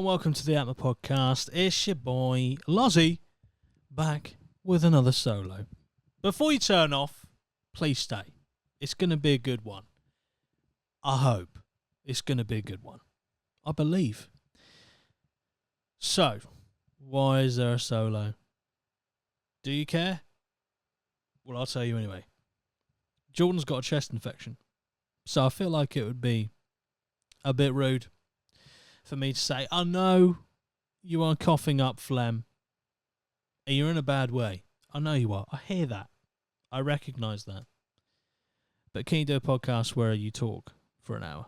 and welcome to the APMA podcast. It's your boy Lozzy, back with another solo. Before you turn off, please stay. It's going to be a good one. I hope it's going to be a good one. I believe. So, why is there a solo? Do you care? Well, I'll tell you anyway. Jordan's got a chest infection, so I feel like it would be a bit rude for me to say, I know you are coughing up phlegm and you're in a bad way. I know you are. I hear that. I recognise that. But can you do a podcast where you talk for an hour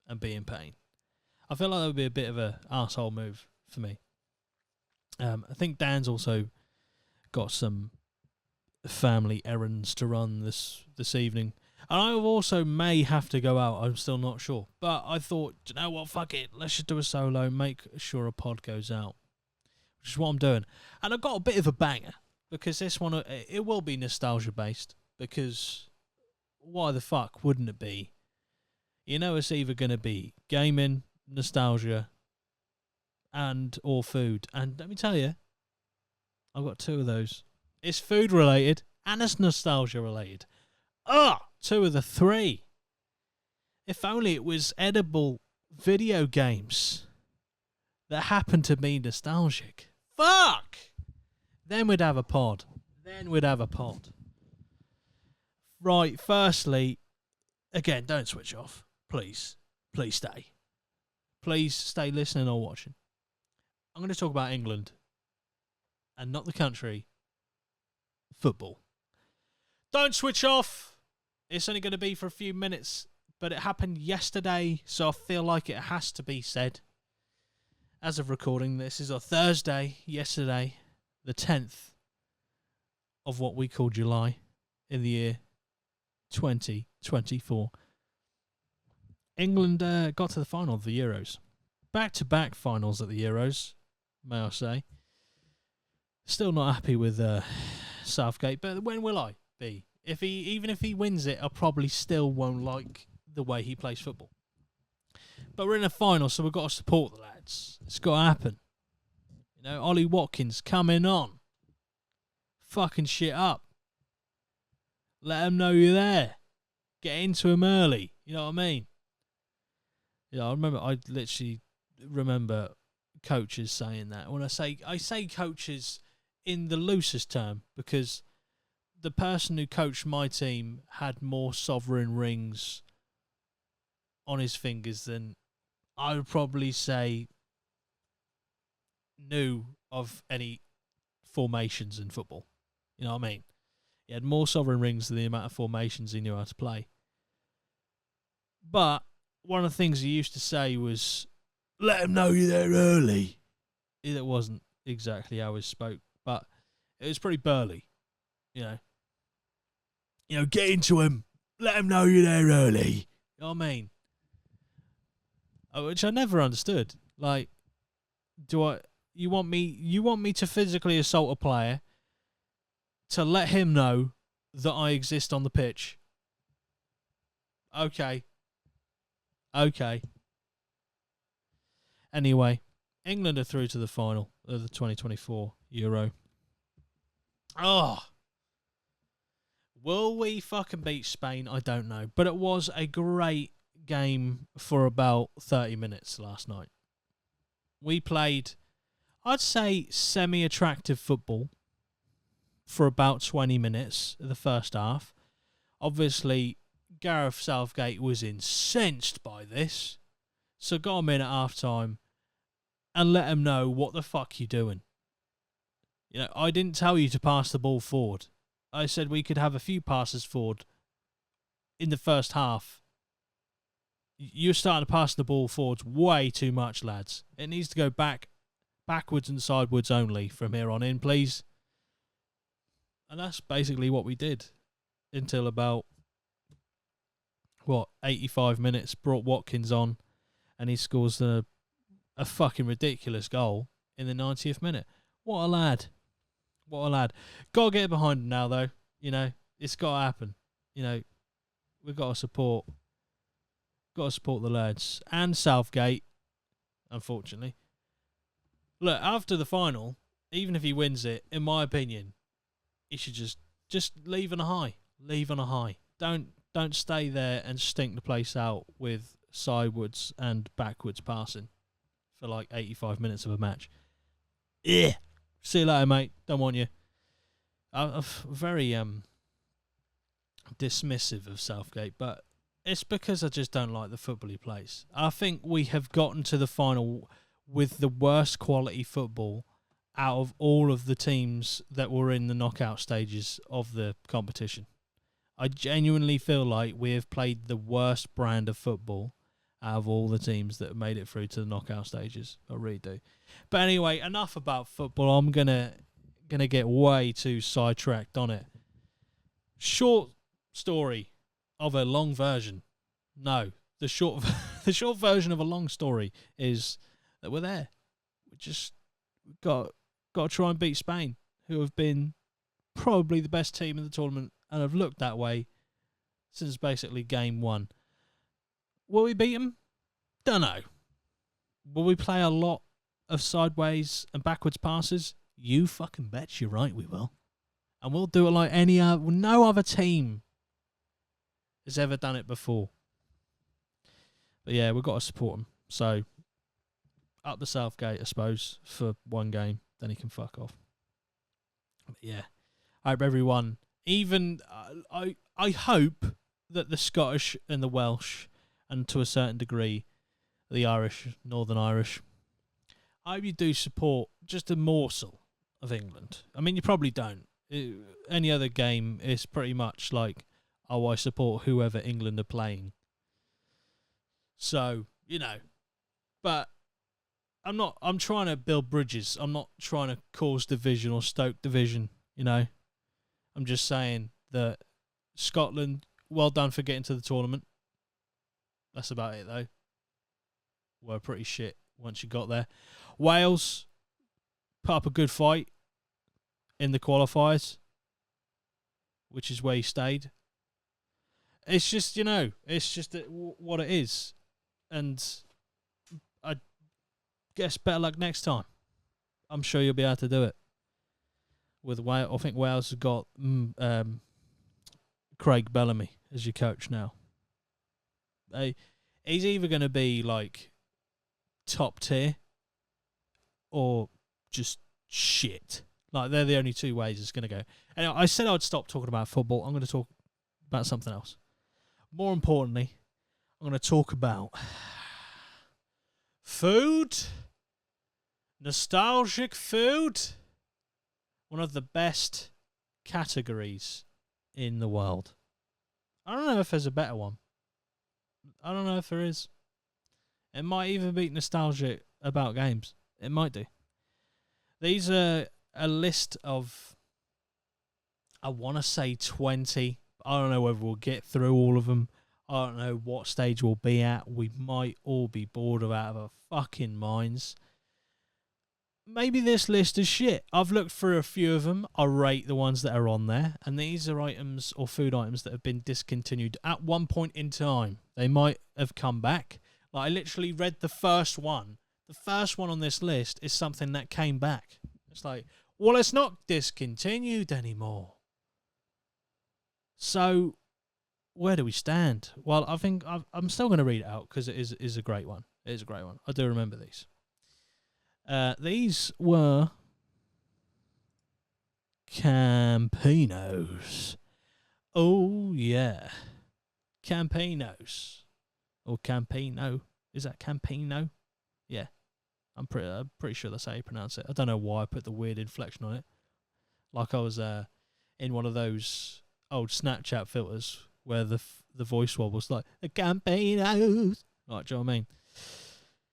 and be in pain? I feel like that would be a bit of an arsehole move for me. I think Dan's also got some family errands to run this evening. And I also may have to go out. I'm still not sure. But I thought, you know what, fuck it. Let's just do a solo, make sure a pod goes out. Which is what I'm doing. And I've got a bit of a banger. Because this one, it will be nostalgia based. Because why the fuck wouldn't it be? You know, it's either going to be gaming, nostalgia, and or food. And let me tell you, I've got two of those. It's food related and it's nostalgia related. Two of the three. If only it was edible video games that happen to be nostalgic. Fuck! Then we'd have a pod. Right, firstly, again, don't switch off. Please. Please stay. Please stay listening or watching. I'm going to talk about England. And not the country. Football. Don't switch off! It's only going to be for a few minutes, but it happened yesterday, so I feel like it has to be said. As of recording, this is a Thursday, yesterday, the 10th of what we call July in the year 2024. England got to the final of the Euros. Back-to-back finals at the Euros, may I say. Still not happy with Southgate, but when will I be? Even if he wins it, I probably still won't like the way he plays football. But we're in a final, so we've got to support the lads. It's got to happen. You know, Ollie Watkins coming on. Fucking shit up. Let them know you're there. Get into him early. You know what I mean? Yeah, I literally remember coaches saying that. When I say coaches in the loosest term, because the person who coached my team had more sovereign rings on his fingers than I would probably say knew of any formations in football. You know what I mean? He had more sovereign rings than the amount of formations he knew how to play. But one of the things he used to say was, let him know you're there early. It wasn't exactly how he spoke, but it was pretty burly, you know. You know, get into him. Let him know you're there early. You know what I mean? Which I never understood. Like, you want me to physically assault a player to let him know that I exist on the pitch? Okay. Anyway, England are through to the final of the 2024 Euro. Will we fucking beat Spain? I don't know. But it was a great game for about 30 minutes last night. We played, I'd say, semi-attractive football for about 20 minutes in the first half. Obviously, Gareth Southgate was incensed by this. So got him in at half-time and let him know what the fuck you doing. You know, I didn't tell you to pass the ball forward. I said we could have a few passes forward in the first half. You're starting to pass the ball forwards way too much, lads. It needs to go backwards and sideways only from here on in, please. And that's basically what we did until about, 85 minutes. Brought Watkins on and he scores a fucking ridiculous goal in the 90th minute. What a lad. Got to get behind him now, though. You know, it's got to happen. You know, we've got to support the lads. And Southgate, unfortunately. Look, after the final, even if he wins it, in my opinion, he should just leave on a high. Leave on a high. Don't stay there and stink the place out with sidewards and backwards passing for like 85 minutes of a match. Yeah. See you later, mate. Don't want you. I'm very dismissive of Southgate, but it's because I just don't like the football he plays. I think we have gotten to the final with the worst quality football out of all of the teams that were in the knockout stages of the competition. I genuinely feel like we have played the worst brand of football out of all the teams that have made it through to the knockout stages. I really do. But anyway, enough about football. I'm gonna get way too sidetracked on it. Short story of a long version. No, the short version of a long story is that we're there. We just got to try and beat Spain, who have been probably the best team in the tournament and have looked that way since basically game one. Will we beat them? Don't know. Will we play a lot of sideways and backwards passes? You fucking bet you're right we will. And we'll do it like no other team has ever done it before. But yeah, we've got to support them. So, up the Southgate, I suppose, for one game. Then he can fuck off. But yeah, I hope everyone, even, I hope that the Scottish and the Welsh, and to a certain degree, the Irish, Northern Irish, I hope you do support just a morsel of England. I mean, you probably don't. Any other game is pretty much like, oh, I support whoever England are playing. So, but I'm trying to build bridges. I'm not trying to cause division or stoke division, I'm just saying that Scotland, well done for getting to the tournament. That's about it, though. We're pretty shit once you got there. Wales put up a good fight in the qualifiers, which is where he stayed. It's just, it's just what it is. And I guess better luck next time. I'm sure you'll be able to do it. With Wales, I think Wales has got Craig Bellamy as your coach now. He's either going to be like top tier or just shit. Like, they're the only two ways it's going to go. And I said I'd stop talking about football. I'm going to talk about something else. More importantly, I'm going to talk about food, nostalgic food, one of the best categories in the world. I don't know if there's a better one. I don't know if there is. It might even be nostalgic about games. It might do. These are a list of, I want to say 20. I don't know whether we'll get through all of them. I don't know what stage we'll be at. We might all be bored out of our fucking minds. Maybe this list is shit. I've looked through a few of them. I rate the ones that are on there. And these are items or food items that have been discontinued at one point in time. They might have come back. Like, I literally read the first one. The first one on this list is something that came back. It's like, well, it's not discontinued anymore. So, where do we stand? Well, I think I'm still going to read it out because it is a great one. It is a great one. I do remember these. These were Campinos. Oh, yeah. Campinos. Or Campino. Is that Campino? Yeah. I'm pretty sure that's how you pronounce it. I don't know why I put the weird inflection on it. Like I was in one of those old Snapchat filters where the voice wobbles like, the Campinos. Like, do you know what I mean?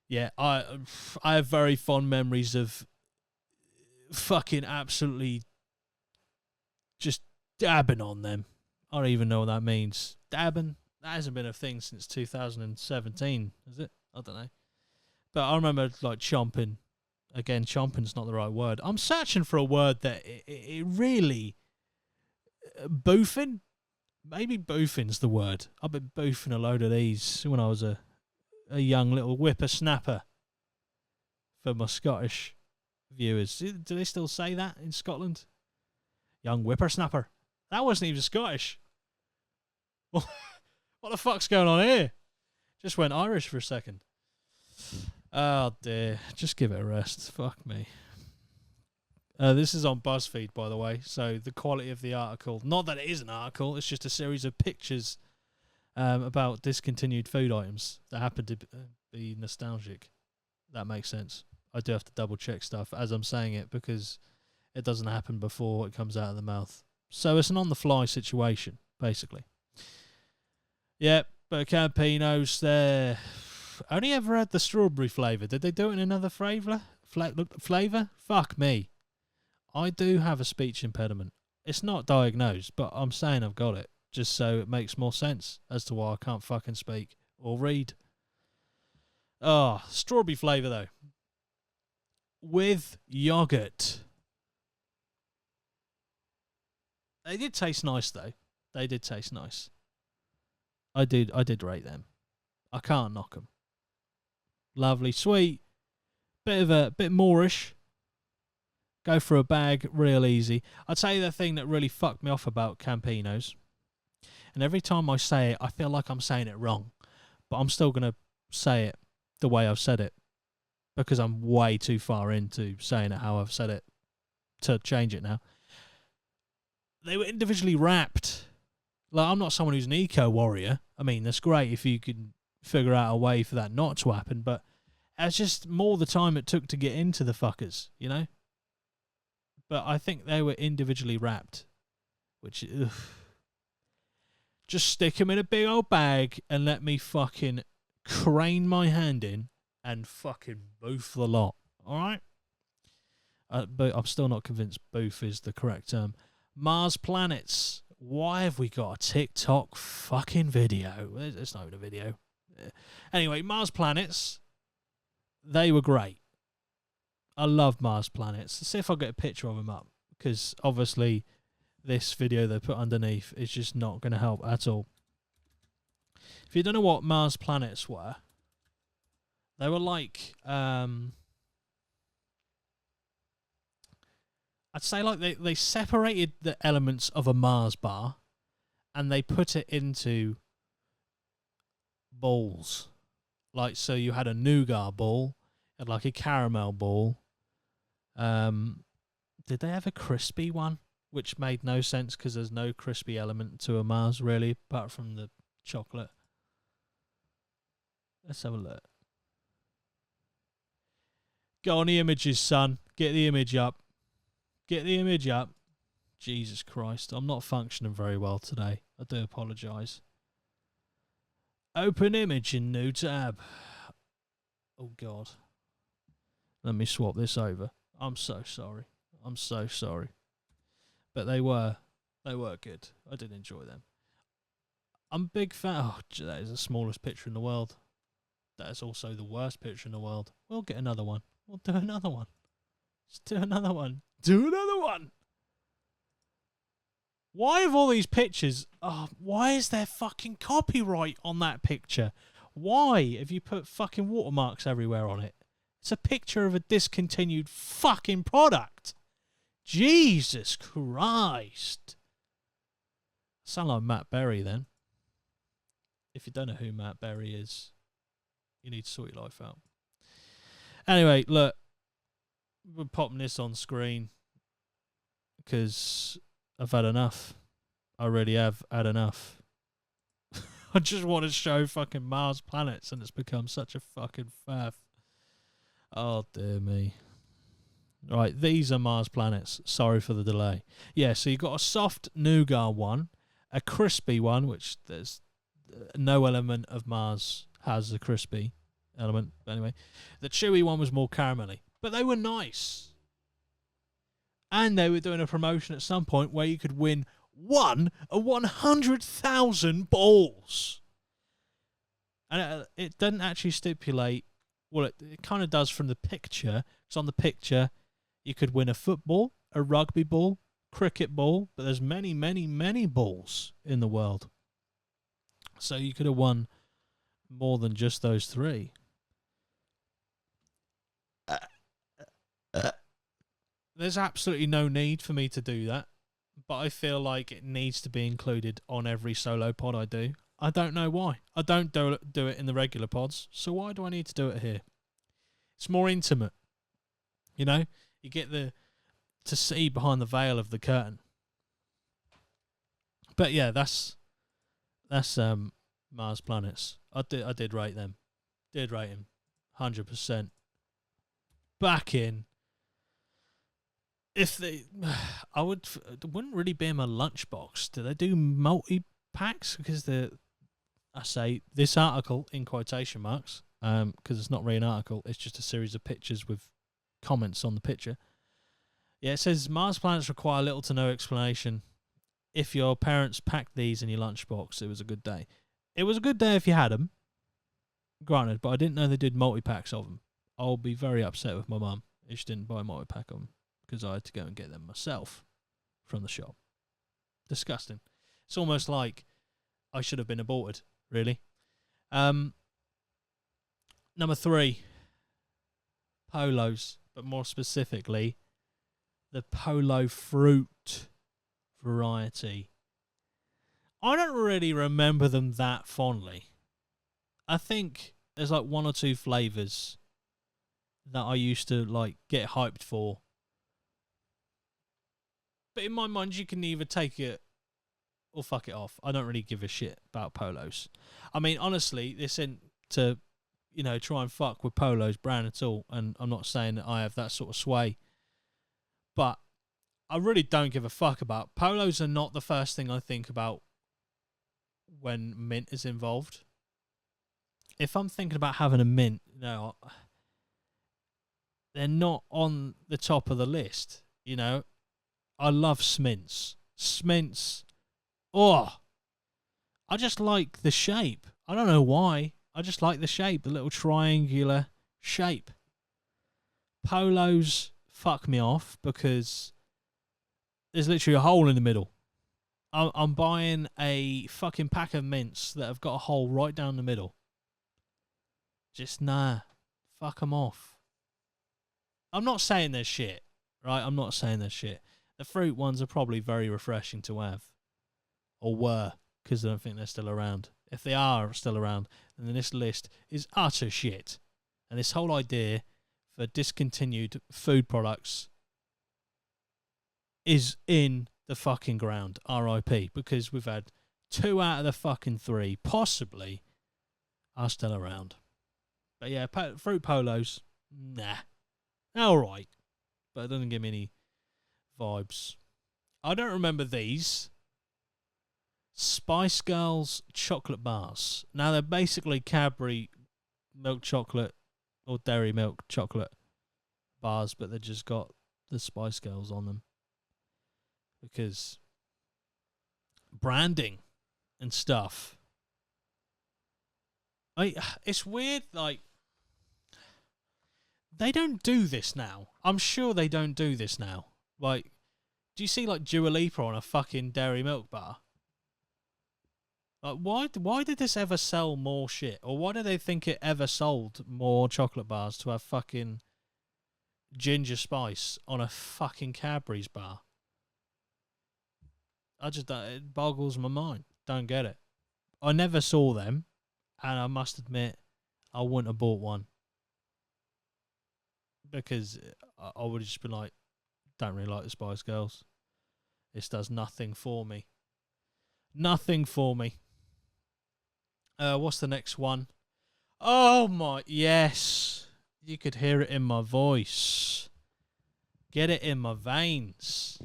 Yeah, I have very fond memories of fucking absolutely just dabbing on them. I don't even know what that means. Dabbing? That hasn't been a thing since 2017, is it? I don't know. But I remember, like, chomping. Again, chomping's not the right word. I'm searching for a word that it really... boofing? Maybe boofing's the word. I've been boofing a load of these when I was a young little whippersnapper. for my Scottish viewers. Do they still say that in Scotland? Young whippersnapper. That wasn't even Scottish. What the fuck's going on here? Just went Irish for a second. Oh dear. Just give it a rest. Fuck me. This is on BuzzFeed, by the way, so the quality of the article, not that it is an article, it's just a series of pictures about discontinued food items that happen to be nostalgic. That makes sense. I do have to double check stuff as I'm saying it because it doesn't happen before it comes out of the mouth. So it's an on-the-fly situation, basically. Yeah, but Campinos, they're... only ever had the strawberry flavour. Did they do it in another flavour? Flavour? Fuck me. I do have a speech impediment. It's not diagnosed, but I'm saying I've got it, just so it makes more sense as to why I can't fucking speak or read. Oh, strawberry flavour, though. With yoghurt. They did taste nice, though. They did taste nice. I did rate them. I can't knock them. Lovely, sweet. Bit moreish. Go for a bag real easy. I'd say the thing that really fucked me off about Campinos, and every time I say it, I feel like I'm saying it wrong, but I'm still going to say it the way I've said it because I'm way too far into saying it how I've said it to change it now. They were individually wrapped. Like, I'm not someone who's an eco-warrior. I mean, that's great if you can figure out a way for that not to happen, but it's just more the time it took to get into the fuckers, you know? But I think they were individually wrapped, which, ugh. Just stick them in a big old bag and let me fucking crane my hand in and fucking boof the lot, alright? But I'm still not convinced boof is the correct term. Mars Planets. Why have we got a TikTok fucking video? It's not even a video. Anyway, Mars Planets. They were great. I love Mars Planets. Let's see if I get a picture of them up, because obviously this video they put underneath is just not going to help at all. If you don't know what Mars Planets were, they were like, I'd say like they separated the elements of a Mars bar and they put it into balls. Like, so you had a nougat ball, and like a caramel ball. Did they have a crispy one? Which made no sense because there's no crispy element to a Mars really, apart from the chocolate. Let's have a look. Go on the images, son. Get the image up. Get the image up. Jesus Christ, I'm not functioning very well today. I do apologise. Open image in new tab. Oh God. Let me swap this over. I'm so sorry. I'm so sorry. But they were good. I did enjoy them. I'm a big fan. Oh, that is the smallest picture in the world. That is also the worst picture in the world. We'll get another one. We'll do another one. Just do another one. Do another one. Why have all these pictures... Oh, why is there fucking copyright on that picture? Why have you put fucking watermarks everywhere on it? It's a picture of a discontinued fucking product. Jesus Christ. I sound like Matt Berry then. If you don't know who Matt Berry is, you need to sort your life out. Anyway, look. We're popping this on screen because I've had enough. I really have had enough. I just want to show fucking Mars Planets and it's become such a fucking faff. Oh dear me. Right, these are Mars Planets. Sorry for the delay. Yeah, so you've got a soft nougat one, a crispy one, which there's no element of Mars has a crispy element. Anyway, the chewy one was more caramelly. But they were nice. And they were doing a promotion at some point where you could win one of 100,000 balls. And it doesn't actually stipulate... Well, it kind of does from the picture. Because on the picture, you could win a football, a rugby ball, cricket ball. But there's many, many, many balls in the world. So you could have won more than just those three. There's absolutely no need for me to do that, but I feel like it needs to be included on every solo pod I do. I don't know why. I don't do it in the regular pods, so why do I need to do it here? It's more intimate, you know? You get to see behind the veil of the curtain. But yeah, that's Mars planets. I did rate them. Did rate him 100%. Back in. If they, it wouldn't really be in my lunchbox. Do they do multi packs? Because I say this article in quotation marks, because it's not really an article. It's just a series of pictures with comments on the picture. Yeah, it says Mars planets require little to no explanation. If your parents packed these in your lunchbox, it was a good day. It was a good day if you had them. Granted, but I didn't know they did multi packs of them. I'll be very upset with my mum if she didn't buy a multi pack of them, because I had to go and get them myself from the shop. Disgusting. It's almost like I should have been aborted, really. Number 3, polos, but more specifically, the polo fruit variety. I don't really remember them that fondly. I think there's like 1 or 2 flavours that I used to like get hyped for. But in my mind, you can either take it or fuck it off. I don't really give a shit about polos. I mean, honestly, this isn't to, try and fuck with Polo's brand at all. And I'm not saying that I have that sort of sway. But I really don't give a fuck about. Polos are not the first thing I think about when mint is involved. If I'm thinking about having a mint, they're not on the top of the list, I love Smints. Smints, I just like the shape. I don't know why. I just like the shape, the little triangular shape. Polos fuck me off because there's literally a hole in the middle. I'm buying a fucking pack of mints that have got a hole right down the middle. Just nah. Fuck them off. I'm not saying they're shit, right? I'm not saying they're shit. The fruit ones are probably very refreshing to have. Or were, because I don't think they're still around. If they are still around, then this list is utter shit. And this whole idea for discontinued food products is in the fucking ground, RIP, because we've had 2 out of the fucking 3, possibly, are still around. But yeah, fruit polos, nah. Alright. But it doesn't give me any vibes. I don't remember these. Spice Girls chocolate bars. Now they're basically Cadbury milk chocolate or Dairy Milk chocolate bars, but they've just got the Spice Girls on them. Because branding and stuff. It's weird, like, they don't do this now. I'm sure they don't do this now. Like, do you see, like, Dua Lipa on a fucking Dairy Milk bar? Like, why did this ever sell more shit? Or why did they think it ever sold more chocolate bars to have fucking ginger spice on a fucking Cadbury's bar? It boggles my mind. Don't get it. I never saw them, and I must admit, I wouldn't have bought one. Because I would have just been like, don't really like the Spice Girls. This does nothing for me. Nothing for me. What's the next one? Oh my, yes. You could hear it in my voice. Get it in my veins.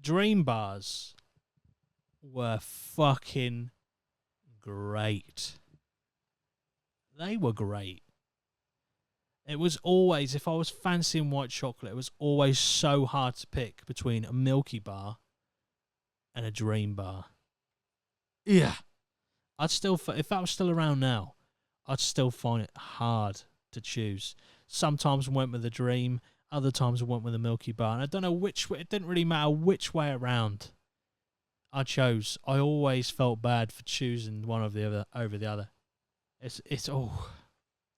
Dream bars were fucking great. They were great. It was always, if I was fancying white chocolate, it was always so hard to pick between a Milky Bar and a Dream Bar. Yeah. If that was still around now, I'd still find it hard to choose. Sometimes I went with a Dream, other times I went with a Milky Bar. And I don't know which way, it didn't really matter which way around I chose. I always felt bad for choosing one over the other. It's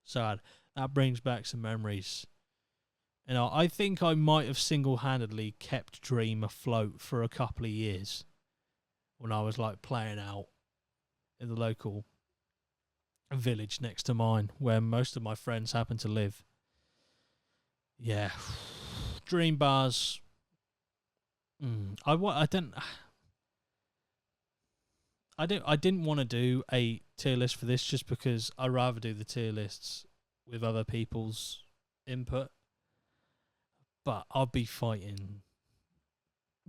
sad. That brings back some memories. You know, I think I might have single-handedly kept Dream afloat for a couple of years when I was like playing out in the local village next to mine where most of my friends happen to live. Yeah. Dream bars. I didn't want to do a tier list for this just because I'd rather do the tier lists with other people's input. But I'll be fighting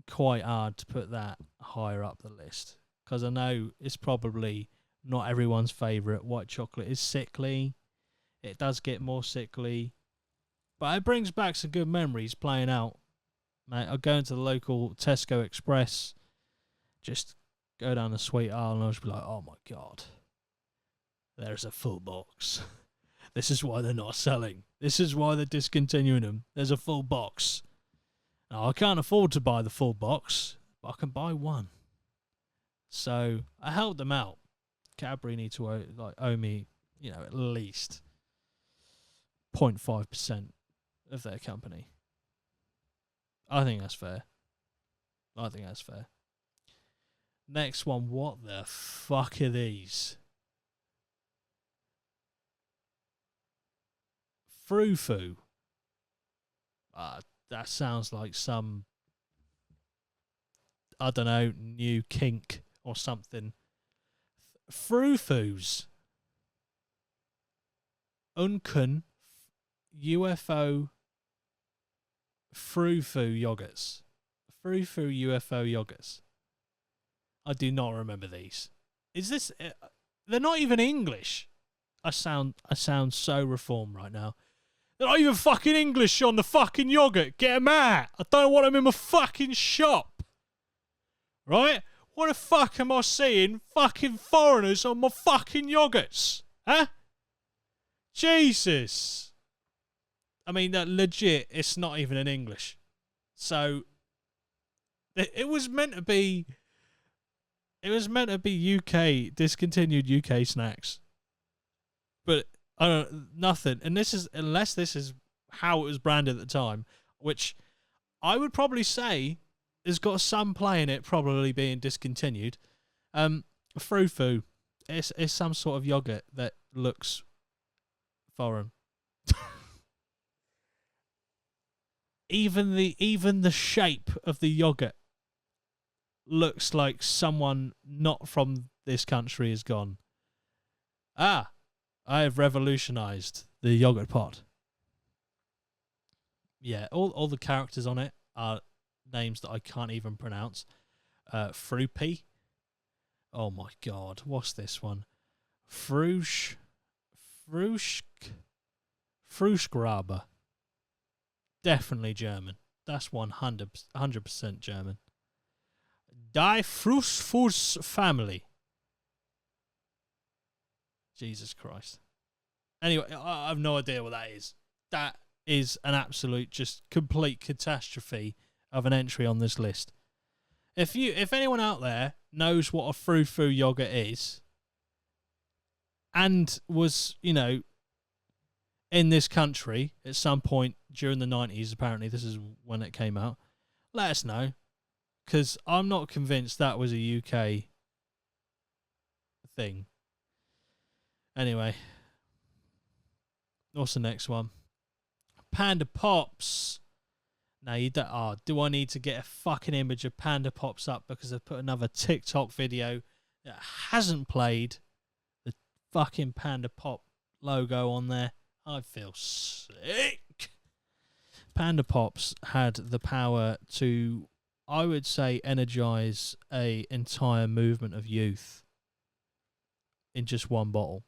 quite hard to put that higher up the list because I know it's probably not everyone's favourite. White chocolate is sickly. It does get more sickly. But it brings back some good memories playing out. Mate, I'd go into the local Tesco Express, just go down the sweet aisle and I'll just be like, oh my God, there's a full box. This is why they're not selling. This is why they're discontinuing them. There's a full box. Now, I can't afford to buy the full box, but I can buy one. So I helped them out. Cadbury need to owe me, at least 0.5% of their company. I think that's fair. Next one, what the fuck are these? Frou-Frou. That sounds like some, I don't know, new kink or something. Frou-Frous. Unken UFO Frou-Frou yogurts. Frou-Frou UFO yogurts. I do not remember these. Is this... they're not even English. I sound so reformed right now. They're not even fucking English on the fucking yogurt. Get them out. I don't want them in my fucking shop. Right? What the fuck am I seeing fucking foreigners on my fucking yogurts? Huh? Jesus. I mean, legit, it's not even in English. So, it was meant to be... It was meant to be UK, discontinued UK snacks. But, nothing. And unless this is how it was branded at the time, which I would probably say has got some play in it probably being discontinued. Frou-Frou. It's some sort of yogurt that looks foreign. Even the shape of the yogurt looks like someone not from this country has gone, I have revolutionized the yogurt pot. Yeah, all the characters on it are names that I can't even pronounce. Fruipy. Oh my God, what's this one? Fruschgraber. Definitely German. That's 100% German. Die Frustfuss family. Jesus Christ. Anyway, I have no idea what that is. That is an absolute, just complete catastrophe of an entry on this list. If anyone out there knows what a Frou-Frou yogurt is, and was, in this country at some point during the 90s, apparently this is when it came out, let us know. Because I'm not convinced that was a UK thing. Anyway. What's the next one? Panda Pops. Now, do I need to get a fucking image of Panda Pops up because I've put another TikTok video that hasn't played the fucking Panda Pop logo on there? I feel sick. Panda Pops had the power to, I would say, energize a entire movement of youth in just one bottle.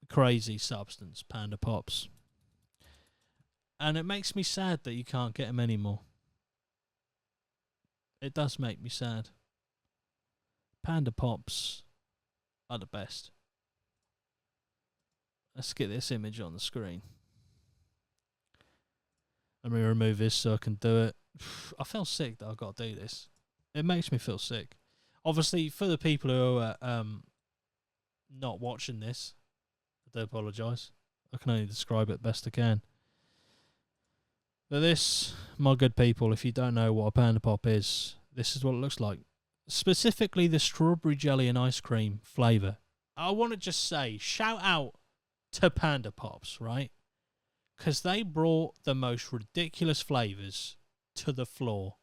Crazy substance, Panda Pops. And it makes me sad that you can't get them anymore. It does make me sad. Panda Pops are the best. Let's get this image on the screen. Let me remove this so I can do it. I feel sick that I've got to do this. It makes me feel sick. Obviously, for the people who are not watching this, I do apologise. I can only describe it best I can. But this, my good people, if you don't know what a Panda Pop is, this is what it looks like. Specifically the strawberry jelly and ice cream flavour. I want to just say, shout out to Panda Pops, right? Because they brought the most ridiculous flavours to the floor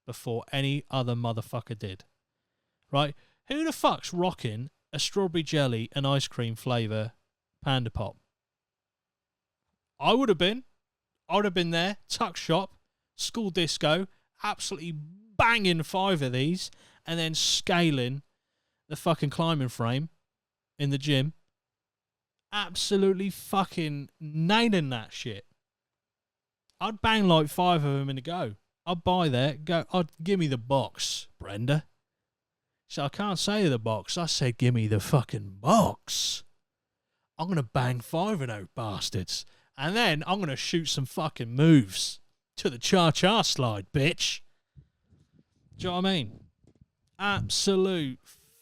before any other motherfucker did. Right? Who the fuck's rocking a strawberry jelly and ice cream flavour Panda Pop? I would have been. I would have been there, tuck shop, school disco, absolutely banging 5 of these, and then scaling the fucking climbing frame in the gym. Absolutely fucking nailing that shit. I'd bang like 5 of them in a go. I'd buy that, I'd give me the box, Brenda. So I can't say the box, I said give me the fucking box. I'm going to bang 5 of those bastards. And then I'm going to shoot some fucking moves to the cha-cha slide, bitch. Do you know what I mean? Absolute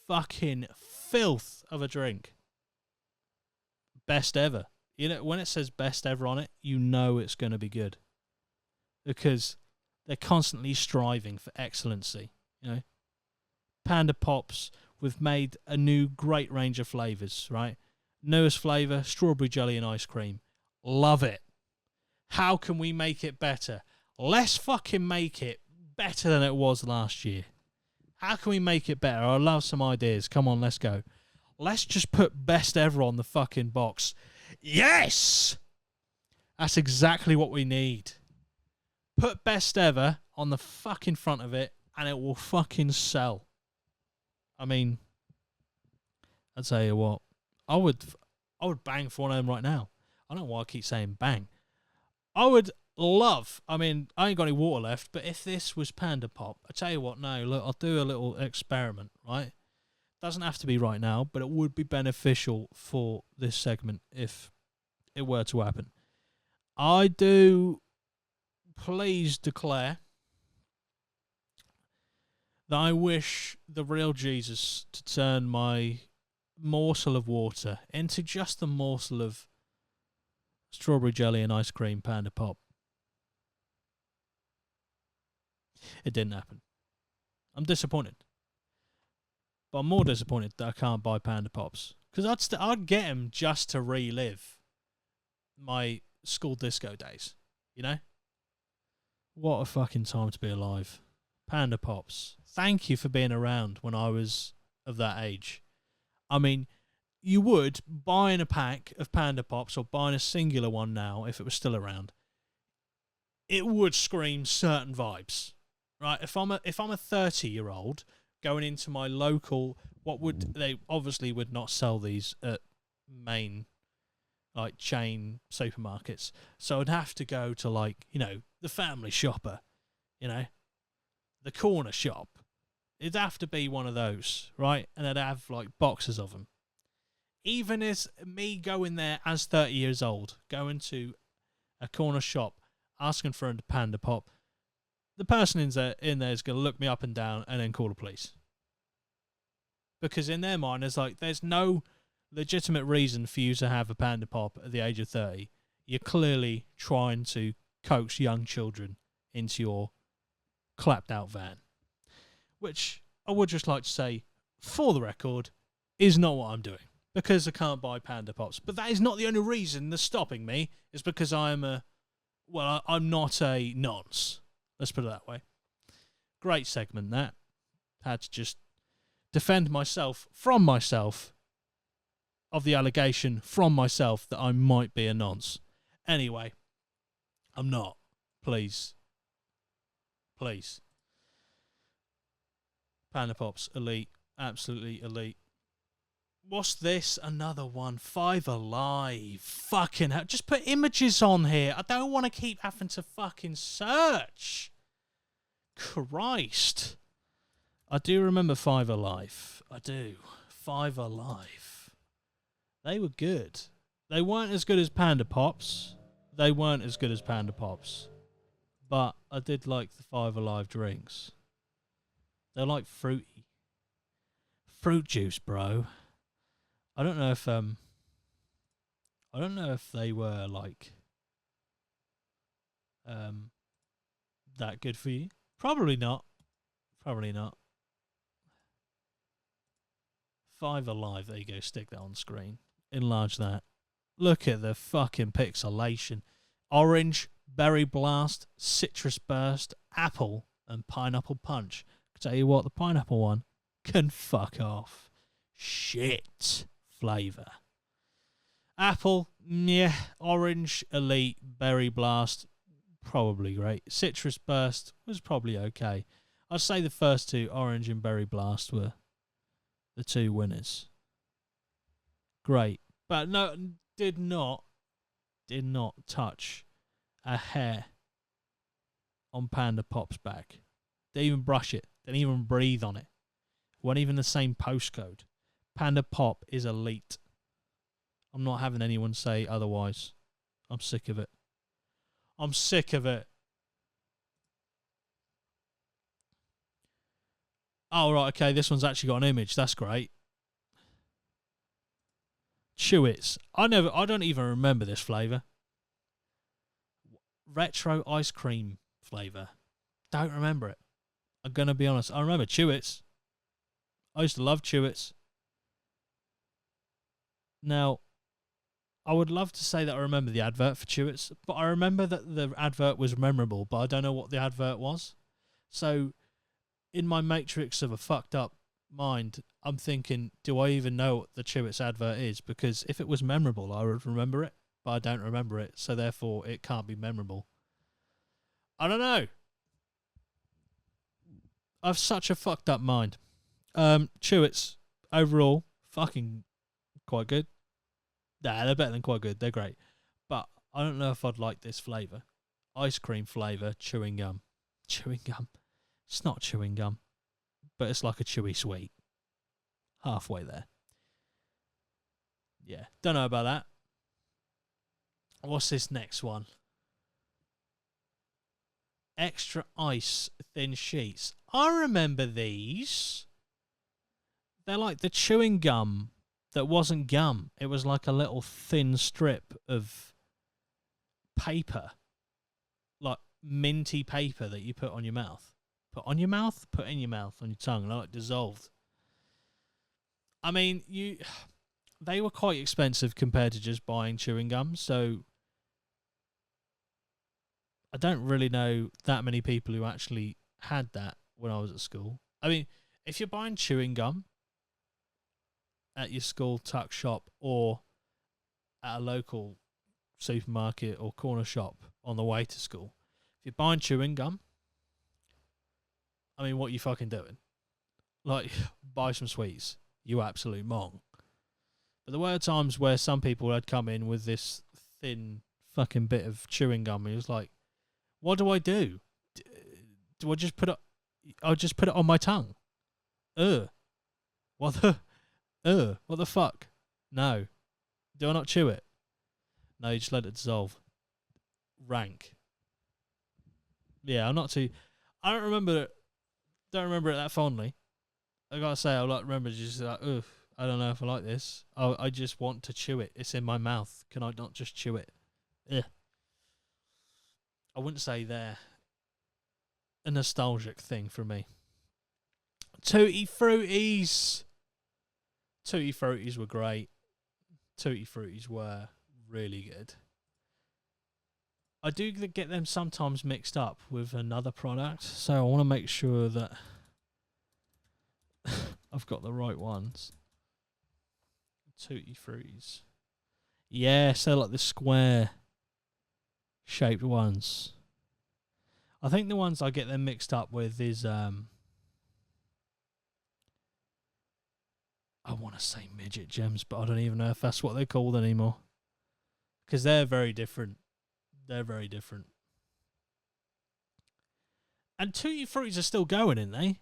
fucking filth of a drink. Best ever. You know, when it says best ever on it, you know it's going to be good. Because they're constantly striving for excellency, you know. Panda Pops, we've made a new great range of flavours, right? Newest flavour, strawberry jelly and ice cream. Love it. How can we make it better? Let's fucking make it better than it was last year. How can we make it better? I love some ideas. Come on, let's go. Let's just put best ever on the fucking box. Yes! That's exactly what we need. Put best ever on the fucking front of it and it will fucking sell. I mean, I'll tell you what. I would bang for one of them right now. I don't know why I keep saying bang. I would love, I mean, I ain't got any water left, but if this was Panda Pop, I tell you what, no, look, I'll do a little experiment, right? Doesn't have to be right now, but it would be beneficial for this segment if it were to happen. I do please declare that I wish the real Jesus to turn my morsel of water into just a morsel of strawberry jelly and ice cream Panda Pop. It didn't happen. I'm disappointed. But I'm more disappointed that I can't buy Panda Pops. Because I'd get them just to relive my school disco days. You know? What a fucking time to be alive. Panda Pops. Thank you for being around when I was of that age. I mean, you would, buying a pack of Panda Pops or buying a singular one now, if it was still around, it would scream certain vibes. Right? If I'm a 30-year-old going into my local, they obviously would not sell these at main like chain supermarkets. So I'd have to go to like, you know, the family shopper, you know, the corner shop. It'd have to be one of those, right? And I'd have like boxes of them. Even as me going there as 30 years old, going to a corner shop, asking for a Panda Pop, the person in there is going to look me up and down and then call the police. Because in their mind, there's no legitimate reason for you to have a Panda Pop at the age of 30. You're clearly trying to coax young children into your clapped out van. Which I would just like to say, for the record, is not what I'm doing. Because I can't buy Panda Pops. But that is not the only reason that's stopping me. It's because I'm not a nonce. Let's put it that way. Great segment, that. Had to just defend myself from myself of the allegation from myself that I might be a nonce. Anyway, I'm not. Please. Please. Panda Pops, elite. Absolutely elite. What's this? Another one. 5 Alive. Fucking hell. Just put images on here. I don't want to keep having to fucking search. Christ. I do remember 5 Alive. I do. 5 Alive. They were good. They weren't as good as Panda Pops. But I did like the 5 Alive drinks. They're like fruity. Fruit juice, bro. I don't know if they were like that good for you? Probably not. Probably not. 5 Alive. There you go. Stick that on screen. Enlarge that. Look at the fucking pixelation. Orange, Berry Blast, Citrus Burst, Apple, and Pineapple Punch. Tell you what, the pineapple one can fuck off. Shit flavour. Apple, yeah. Orange, Elite, Berry Blast, probably great. Citrus Burst was probably okay. I'd say the first two, Orange and Berry Blast, were the two winners. Great. But no, did not touch a hair on Panda Pop's back. Didn't even brush it. Didn't even breathe on it. Wasn't even the same postcode. Panda Pop is elite. I'm not having anyone say otherwise. I'm sick of it. I'm sick of it. Oh, right, okay, this one's actually got an image. That's great. Chewits. I don't even remember this flavour. Retro ice cream flavour. Don't remember it. I'm going to be honest. I remember Chewits. I used to love Chewits. Now, I would love to say that I remember the advert for Chewits, but I remember that the advert was memorable, but I don't know what the advert was. So, in my matrix of a fucked up mind, I'm thinking, do I even know what the Chewits advert is? Because if it was memorable, I would remember it, but I don't remember it, so therefore it can't be memorable. I don't know. I've such a fucked up mind. Chewits, overall, fucking quite good. Nah, they're better than quite good. They're great. But I don't know if I'd like this flavour. Ice cream flavour, chewing gum. Chewing gum. It's not chewing gum, but it's like a chewy sweet. Halfway there. Yeah, don't know about that. What's this next one? Extra ice thin sheets. I remember these. They're like the chewing gum that wasn't gum. It was like a little thin strip of paper. Like minty paper that you put on your mouth. Put on your mouth? Put in your mouth, on your tongue. Like dissolved. I mean, they were quite expensive compared to just buying chewing gum, so I don't really know that many people who actually had that when I was at school. I mean, if you're buying chewing gum at your school tuck shop or at a local supermarket or corner shop on the way to school, if you're buying chewing gum, I mean, what are you fucking doing? Like, buy some sweets, you absolute mong. But there were times where some people had come in with this thin fucking bit of chewing gum and it was like, what do I do? Do I just put it? I'll just put it on my tongue. What the fuck? No. Do I not chew it? No, you just let it dissolve. Rank. Yeah, I'm not too. I don't remember it. Don't remember it that fondly. I gotta say, I remember just like, ugh. I don't know if I like this. I just want to chew it. It's in my mouth. Can I not just chew it? Ugh. I wouldn't say they're a nostalgic thing for me. Tutti Fruities. Tutti Fruities were great. Tutti Fruities were really good. I do get them sometimes mixed up with another product, so I want to make sure that I've got the right ones. Tutti Fruities. Yes, they're like the square shaped ones. I think the ones I get them mixed up with is I want to say midget gems, but I don't even know if that's what they're called anymore. Because they're very different. They're very different. And Tutti Fruities are still going, aren't they?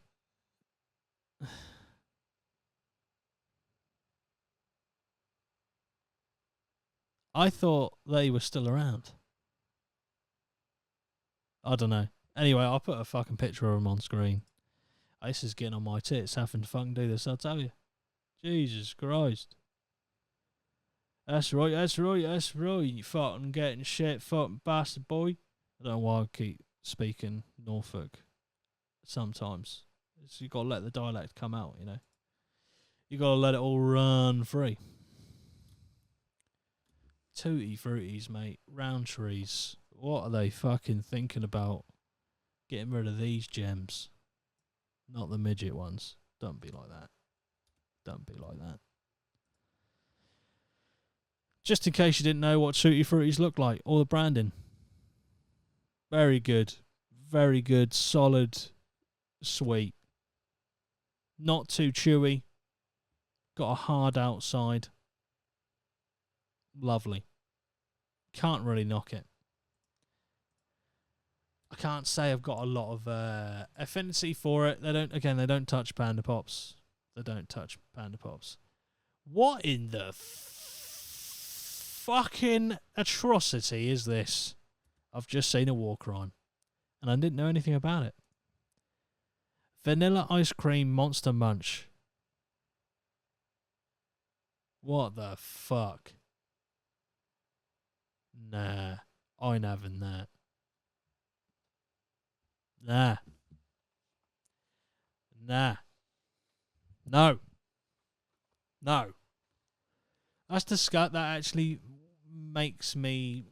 I thought they were still around. I don't know. Anyway, I'll put a fucking picture of them on screen. This is getting on my tits having to fucking do this, I'll tell you. Jesus Christ. That's right, that's right, that's right. You fucking getting shit, fucking bastard boy. I don't know why I keep speaking Norfolk sometimes. You got to let the dialect come out, you know. You got to let it all run free. Tutti Fruities, mate. Roundtrees. What are they fucking thinking about getting rid of these gems? Not the midget ones. Don't be like that. Don't be like that. Just in case you didn't know what Tutti Fruities look like, or the branding. Very good. Very good. Solid. Sweet. Not too chewy. Got a hard outside. Lovely. Can't really knock it. I can't say I've got a lot of affinity for it. They don't touch Panda Pops. They don't touch Panda Pops. What in the fucking atrocity is this? I've just seen a war crime, and I didn't know anything about it. Vanilla ice cream monster munch. What the fuck? Nah, I ain't having that. Nah. No. That's disgusting. That actually makes me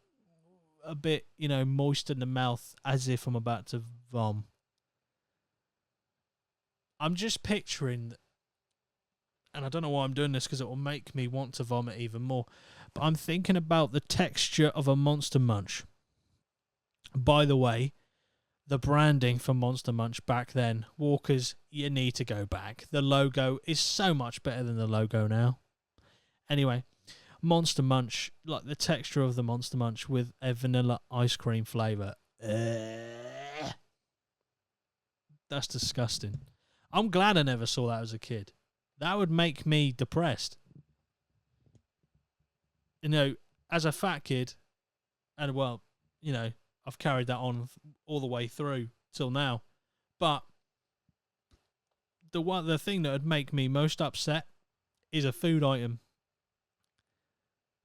a bit, moist in the mouth as if I'm about to vom. I'm just picturing, and I don't know why I'm doing this because it will make me want to vomit even more, but I'm thinking about the texture of a Monster Munch. By the way, the branding for Monster Munch back then, Walkers, you need to go back. The logo is so much better than the logo now. Anyway, Monster Munch, like the texture of the Monster Munch with a vanilla ice cream flavour. That's disgusting. I'm glad I never saw that as a kid. That would make me depressed. As a fat kid, and I've carried that on all the way through till now. But the thing that would make me most upset is a food item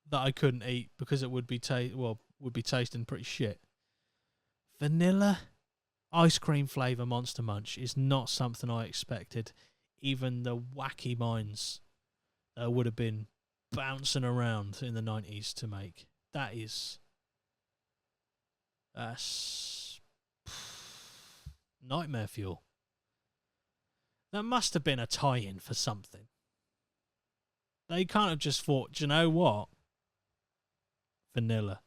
that I couldn't eat because it would be tasting pretty shit. Vanilla ice cream flavour Monster Munch is not something I expected. Even the wacky minds that would have been bouncing around in the 90s to make. That's nightmare fuel. That must have been a tie-in for something. They can't have just thought, do you know what? Vanilla.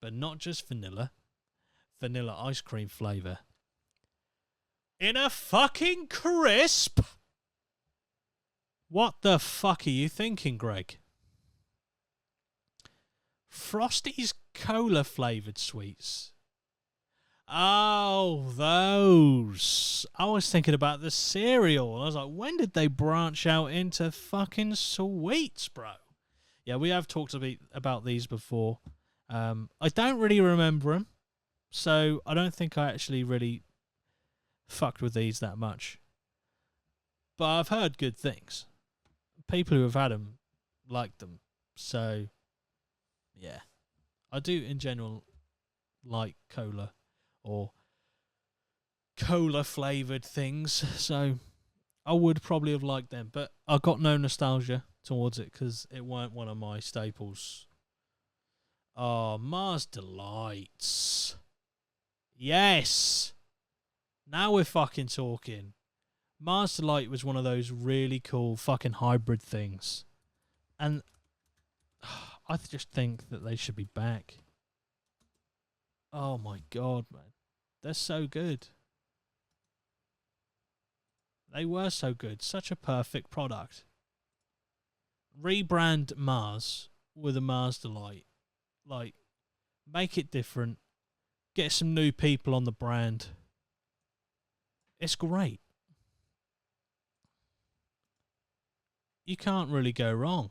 But not just vanilla. Vanilla ice cream flavour. In a fucking crisp? What the fuck are you thinking, Greg? Frosty's cola flavoured sweets. Oh, those. I was thinking about the cereal. I was like, when did they branch out into fucking sweets, bro? Yeah, we have talked a bit about these before. I don't really remember them, so I don't think I actually really fucked with these that much. But I've heard good things. People who have had them like them. So, yeah. I do, in general, like cola or cola-flavoured things. So, I would probably have liked them. But I got no nostalgia towards it because it weren't one of my staples. Oh, Mars Delights. Yes! Now we're fucking talking. Mars Delight was one of those really cool fucking hybrid things. And I just think that they should be back. Oh my god, man. They're so good. They were so good. Such a perfect product. Rebrand Mars with a Mars Delight. Like, make it different. Get some new people on the brand. It's great. You can't really go wrong.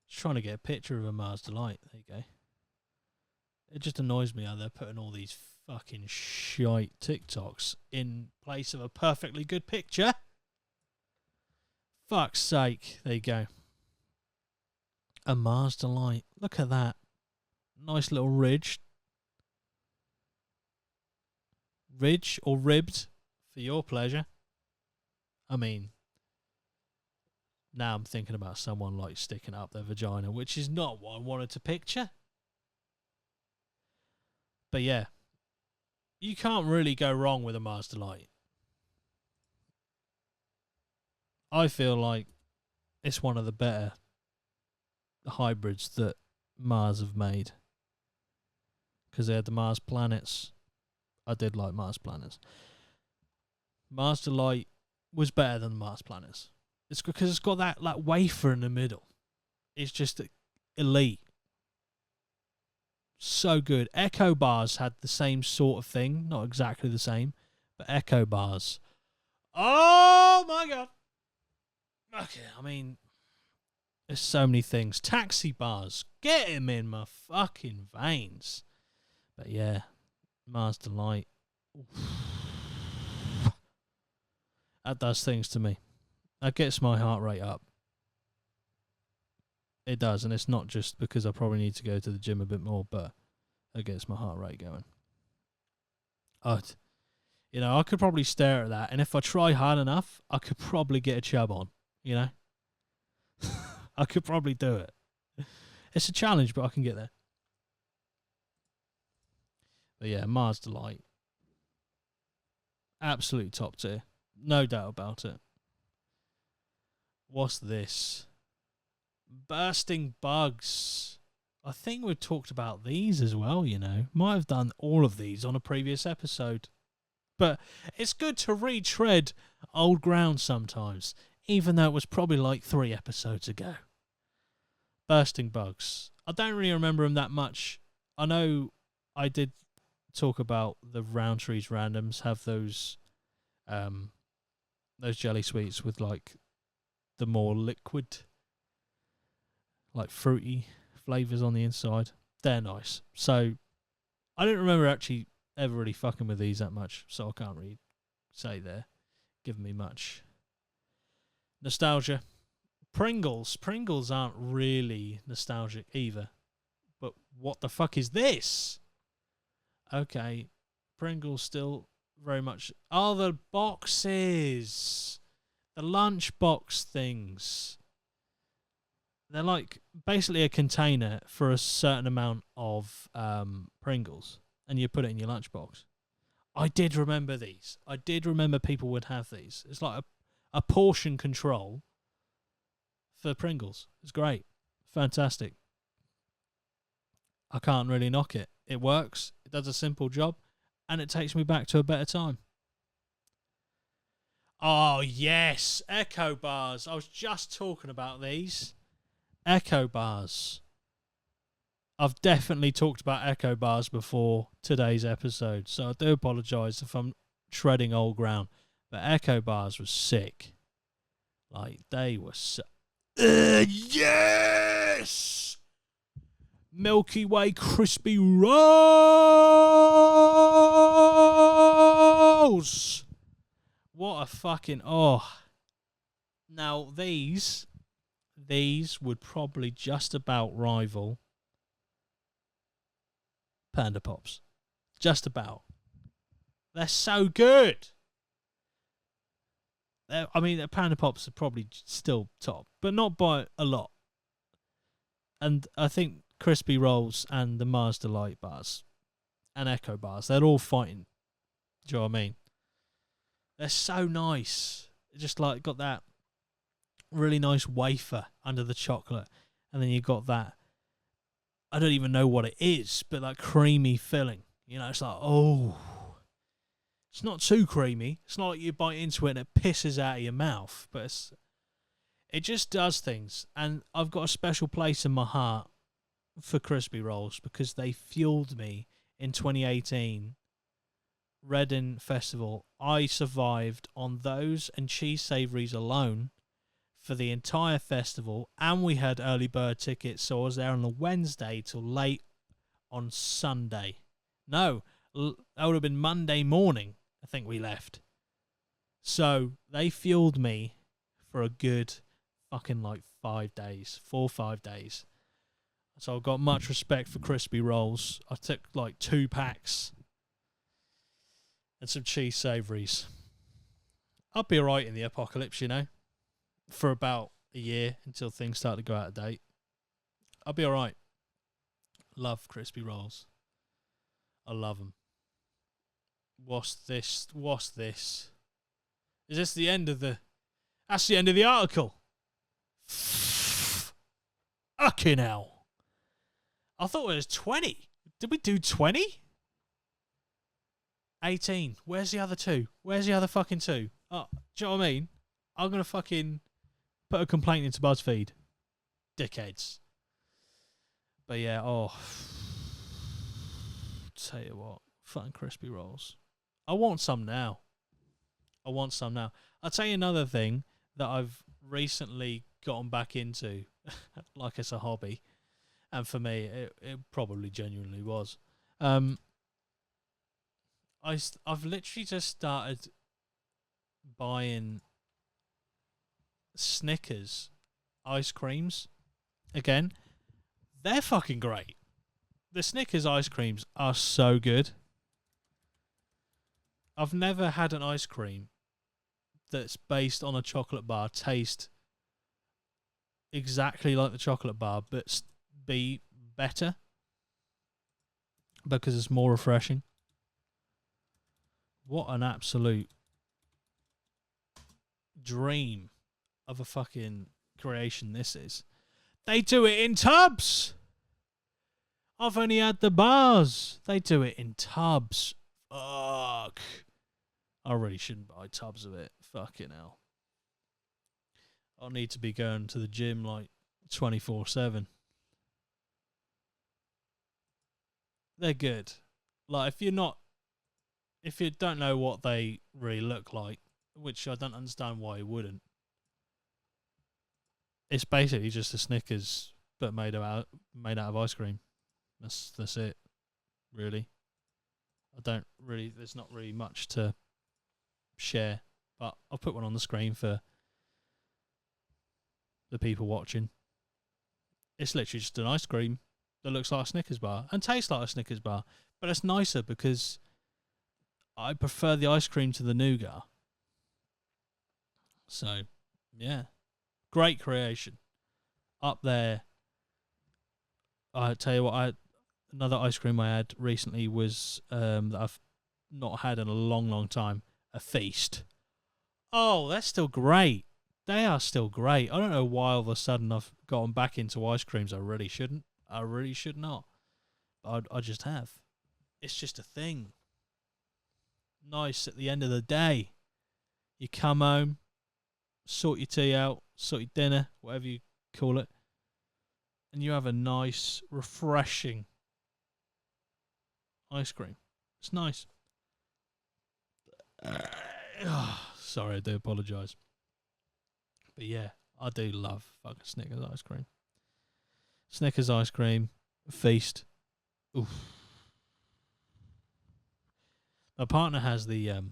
Just trying to get a picture of a Mars Delight. There you go. It just annoys me how they're putting all these fucking shite TikToks in place of a perfectly good picture. Fuck's sake. There you go. A Mars Delight. Look at that. Nice little ridge or ribbed for your pleasure. I mean, now I'm thinking about someone like sticking up their vagina, which is not what I wanted to picture. But yeah, you can't really go wrong with a Mars Delight. I feel like it's one of the better hybrids that Mars have made. Because they had the Mars planets. I did like Mars planets. Mars Delight was better than Mars planets. It's because it's got that like wafer in the middle. It's just elite. So good. Echo bars had the same sort of thing. Not exactly the same, but Echo bars. Oh my god. Okay, I mean, there's so many things. Taxi bars. Get him in my fucking veins. But yeah, Mars Delight. That does things to me. That gets my heart rate up. It does, and it's not just because I probably need to go to the gym a bit more, but it gets my heart rate going. I could probably stare at that, and if I try hard enough, I could probably get a chub on, you know? I could probably do it. It's a challenge, but I can get there. But yeah, Mars Delight. Absolute top tier. No doubt about it. What's this? Bursting Bugs. I think we've talked about these as well, you know. Might have done all of these on a previous episode. But it's good to retread old ground sometimes, even though it was probably like 3 episodes ago. Bursting Bugs. I don't really remember them that much. I know I did talk about the Roundtree's randoms have those jelly sweets with like the more liquid, like fruity flavours on the inside. They're nice. So I don't remember actually ever really fucking with these that much, so I can't really say they're giving me much nostalgia. Pringles aren't really nostalgic either. But what the fuck is this? Okay, Pringles still very much. Oh, the boxes, the lunchbox things. They're like basically a container for a certain amount of Pringles, and you put it in your lunchbox. I did remember these. I did remember people would have these. It's like a portion control for Pringles. It's great. Fantastic. I can't really knock it. It works. It does a simple job, and it takes me back to a better time. Oh, yes. Echo bars. I was just talking about these. Echo bars. I've definitely talked about Echo bars before today's episode, so I do apologise if I'm treading old ground. But Echo bars was sick. Like, they were so... yes! Milky Way Crispy Rolls! What a fucking... oh. Now, these would probably just about rival Panda Pops. Just about. They're so good. The Panda Pops are probably still top, but not by a lot. And I think Crispy Rolls and the Mars Delight bars and Echo bars, they're all fighting. Do you know what I mean? They're so nice. Just like got that really nice wafer under the chocolate, and then you got that, I don't even know what it is, but that creamy filling. You know, it's like, oh, it's not too creamy. It's not like you bite into it and it pisses out of your mouth, but it just does things. And I've got a special place in my heart for Crispy Rolls because they fueled me in 2018 Reading Festival. I survived on those and cheese savouries alone for the entire festival, and we had early bird tickets, so I was there on a Wednesday till late on Sunday. No, that would have been Monday morning, I think we left. So they fueled me for a good fucking like 5 days, 4 or 5 days. So I've got much respect for crispy rolls. I took like 2 packs and some cheese savouries. I'll be alright in the apocalypse, you know, for about a year until things start to go out of date. I'll be alright. Love crispy rolls. I love them. What's this? Is this the end of the... That's the end of the article. Fucking hell. I thought it was 20. Did we do 20? 18. Where's the other 2? Where's the other fucking 2? Oh, do you know what I mean? I'm going to fucking put a complaint into BuzzFeed. Dickheads. But yeah, tell you what. Fucking crispy rolls. I want some now. I'll tell you another thing that I've recently gotten back into, like it's a hobby, and for me, it probably genuinely was. I've literally just started buying Snickers ice creams again. They're fucking great. The Snickers ice creams are so good. I've never had an ice cream that's based on a chocolate bar taste exactly like the chocolate bar, but be better because it's more refreshing. What an absolute dream of a fucking creation this is. They do it in tubs. I've only had the bars. They do it in tubs. Fuck. I really shouldn't buy tubs of it. Fucking hell. I'll need to be going to the gym like 24/7. They're good. Like if you don't know what they really look like, which I don't understand why you wouldn't. It's basically just a Snickers but made out of ice cream. That's it. Really. There's not really much to share, but I'll put one on the screen for the people watching. It's literally just an ice cream that looks like a Snickers bar and tastes like a Snickers bar, but it's nicer because I prefer the ice cream to the nougat. So, yeah. Great creation. Up there. I tell you what, another ice cream I had recently was that I've not had in a long, long time. A Feast. Oh, that's still great. They are still great. I don't know why all of a sudden I've gotten back into ice creams. I really shouldn't. I really should not. But I just have. It's just a thing. Nice at the end of the day. You come home, sort your tea out, sort your dinner, whatever you call it, and you have a nice, refreshing ice cream. It's nice. Sorry, I do apologise. But yeah, I do love fucking Snickers ice cream. Snickers ice cream, Feast. Oof. My partner has the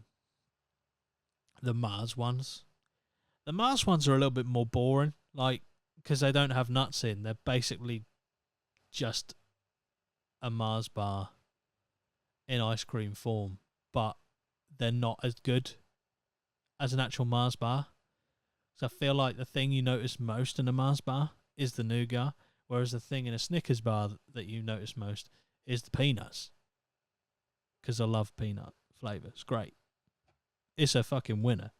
Mars ones. The Mars ones are a little bit more boring, like, because they don't have nuts in. They're basically just a Mars bar in ice cream form, but they're not as good as an actual Mars bar. So I feel like the thing you notice most in a Mars bar is the nougat, whereas the thing in a Snickers bar that you notice most is the peanuts. Because I love peanut flavour. It's great. It's a fucking winner.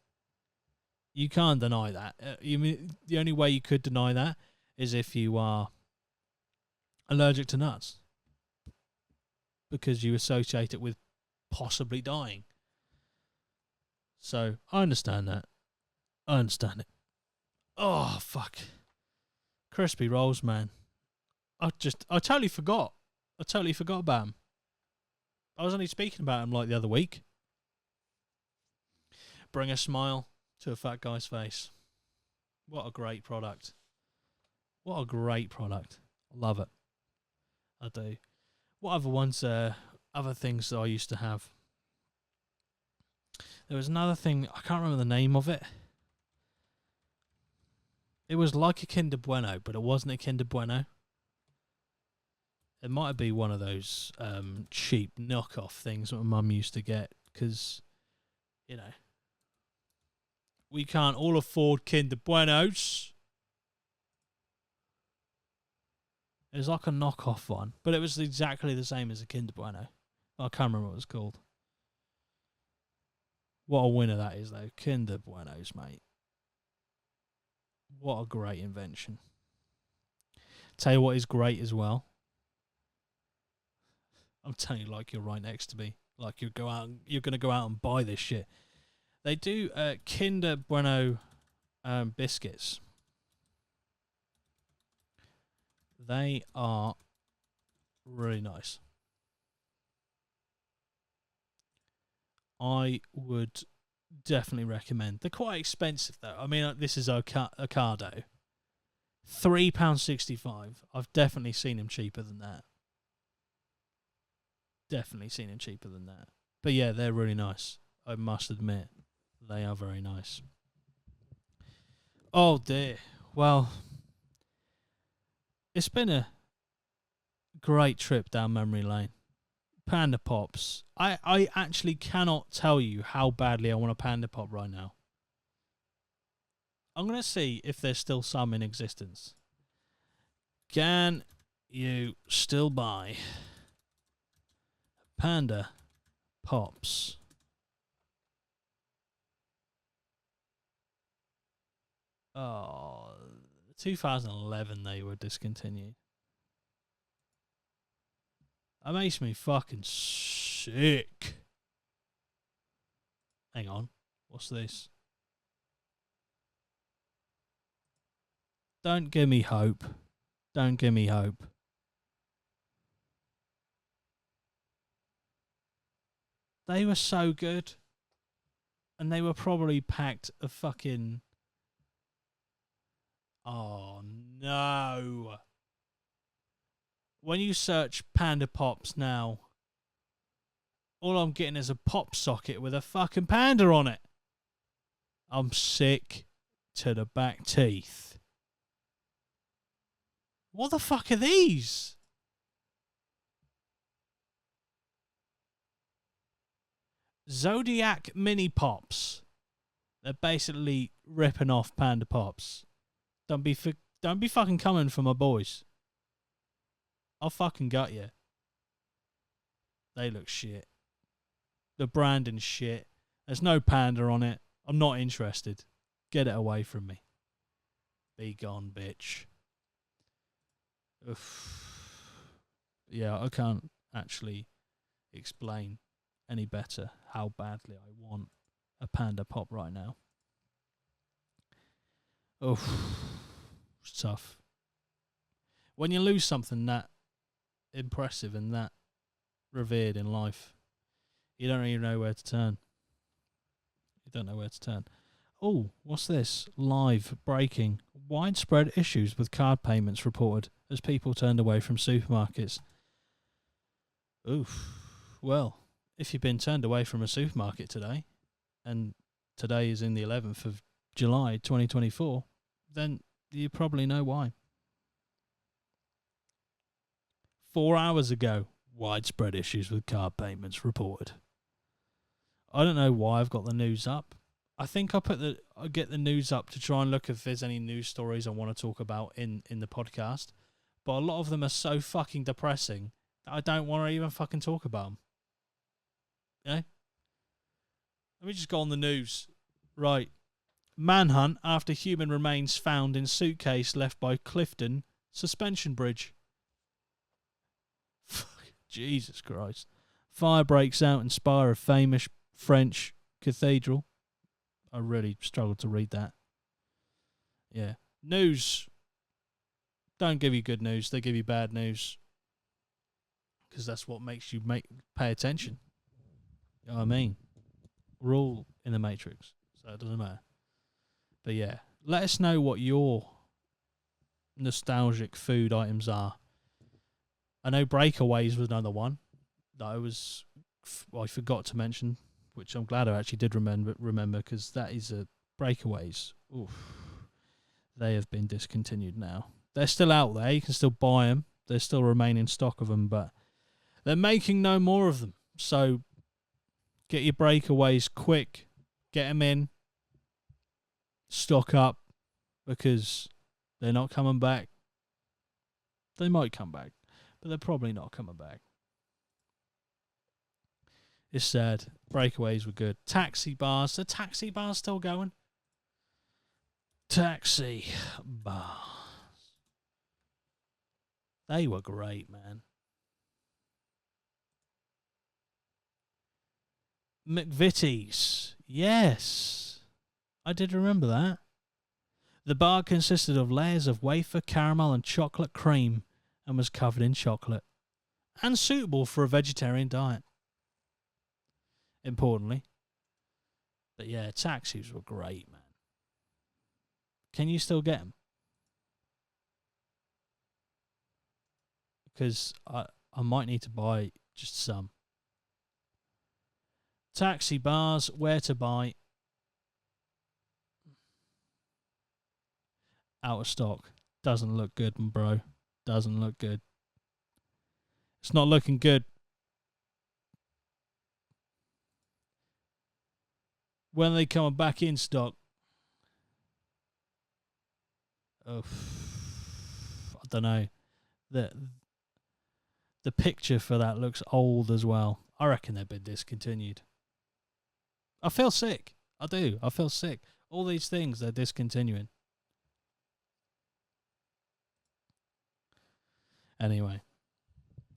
You can't deny that. The only way you could deny that is if you are allergic to nuts, because you associate it with possibly dying. So I understand that. I understand it. Oh, fuck. Crispy rolls, man. I totally forgot. I totally forgot about them. I was only speaking about them like the other week. Bring a smile to a fat guy's face. What a great product. What a great product. I love it. I do. What other ones, other things that I used to have? There was another thing, I can't remember the name of it. It was like a Kinder Bueno, but it wasn't a Kinder Bueno. It might be one of those cheap knockoff things that my mum used to get because, you know, we can't all afford Kinder Buenos. It was like a knockoff one, but it was exactly the same as a Kinder Bueno. I can't remember what it was called. What a winner that is, though. Kinder Buenos, mate. What a great invention. Tell you what is great as well. I'm telling you like you're right next to me. Like you're going to go out and buy this shit. They do Kinder Bueno biscuits. They are really nice. I would definitely recommend. They're quite expensive though. I mean, this is Ocado. £3.65. I've definitely seen them cheaper than that. But yeah, they're really nice. I must admit, they are very nice. Oh dear. Well, it's been a great trip down memory lane. Panda Pops. I actually cannot tell you how badly I want a Panda Pop right now. I'm going to see if there's still some in existence. Can you still buy Panda Pops? Oh, 2011 they were discontinued. That makes me fucking sick. Hang on. What's this? Don't give me hope. Don't give me hope. They were so good. And they were probably packed of fucking... Oh, no. When you search Panda Pops now, all I'm getting is a pop socket with a fucking panda on it. I'm sick to the back teeth. What the fuck are these? Zodiac Mini Pops. They're basically ripping off Panda Pops. Don't be fucking coming for my boys. I'll fucking gut you. They look shit. The branding's shit. There's no panda on it. I'm not interested. Get it away from me. Be gone, bitch. Oof. Yeah, I can't actually explain any better how badly I want a Panda Pop right now. Oof. It's tough. When you lose something that impressive and that revered in life, you don't even know where to turn. Oh, what's this? Live breaking. Widespread issues with card payments reported as people turned away from supermarkets. Oof. Well, if you've been turned away from a supermarket today, and today is in the 11th of July 2024, then you probably know why. 4 hours ago, widespread issues with card payments reported. I don't know why I've got the news up. I think I get the news up to try and look if there's any news stories I want to talk about in the podcast. But a lot of them are so fucking depressing that I don't want to even fucking talk about them. You know? Let me just go on the news. Right. Manhunt after human remains found in suitcase left by Clifton suspension bridge. Jesus Christ. Fire breaks out in spire of famous French cathedral. I really struggled to read that. Yeah. News. Don't give you good news. They give you bad news. Because that's what makes you pay attention. You know what I mean? We're all in the Matrix. So it doesn't matter. But yeah. Let us know what your nostalgic food items are. I know Breakaways was another one that I forgot to mention, which I'm glad I actually did remember because that is a Breakaways. Oof. They have been discontinued now. They're still out there. You can still buy them. There's still remaining stock of them, but they're making no more of them. So get your breakaways quick. Get them in. Stock up, because they're not coming back. They might come back, but they're probably not coming back. It's sad. Breakaways were good. Taxi bars. The taxi bar's still going. Taxi bars. They were great, man. McVitie's. Yes. I did remember that. The bar consisted of layers of wafer, caramel, and chocolate cream and was covered in chocolate and suitable for a vegetarian diet. Importantly. But yeah, taxis were great, man. Can you still get them? Because I might need to buy just some. Taxi bars, where to buy? Out of stock. Doesn't look good, bro. Doesn't look good. It's not looking good. When are they coming back in stock? Oh, I don't know. The picture for that looks old as well. I reckon they've been discontinued. I feel sick. I do. I feel sick. All these things they're discontinuing. Anyway,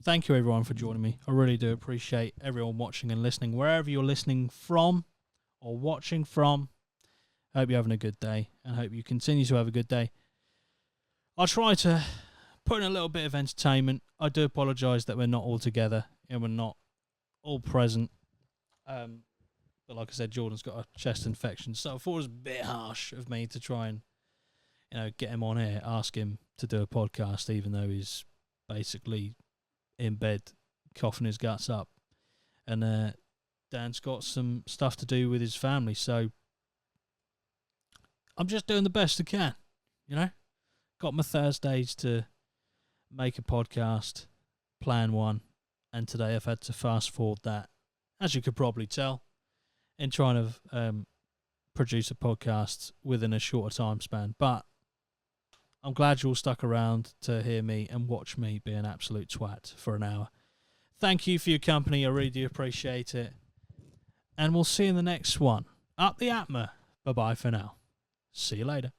thank you everyone for joining me. I really do appreciate everyone watching and listening, wherever you're listening from or watching from. I hope you're having a good day and hope you continue to have a good day. I'll try to put in a little bit of entertainment. I do apologise that we're not all together and we're not all present. But like I said, Jordan's got a chest infection, so I thought it was a bit harsh of me to try and, get him on here, ask him to do a podcast, even though he's basically in bed coughing his guts up. And Dan's got some stuff to do with his family, so I'm just doing the best I can, Got my Thursdays to make a podcast, plan one, and today I've had to fast forward that, as you could probably tell, in trying to produce a podcast within a shorter time span. But I'm glad you all stuck around to hear me and watch me be an absolute twat for an hour. Thank you for your company. I really do appreciate it. And we'll see you in the next one. Up the APMA. Bye-bye for now. See you later.